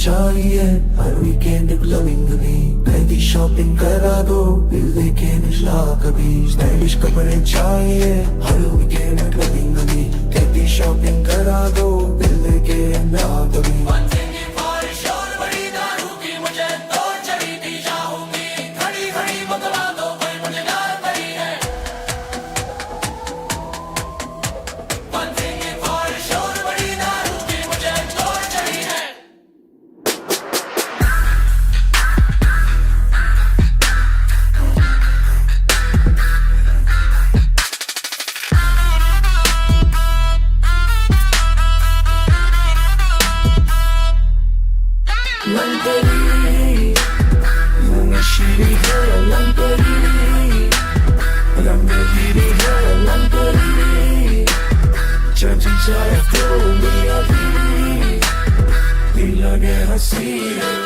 चाहिए हर weekend clubbing भी कहीं शॉपिंग करा दो बिल लेके निकला कभी स्टाइलिश कपड़े चाहिए हर वीकेंड क्लबिंग भी कहीं शॉपिंग करा दो बिल लेके ना कभी Langkari, mengashiri hai langkari, langkari hai langkari, jadi saya tu melihat ini, bila dia hasil.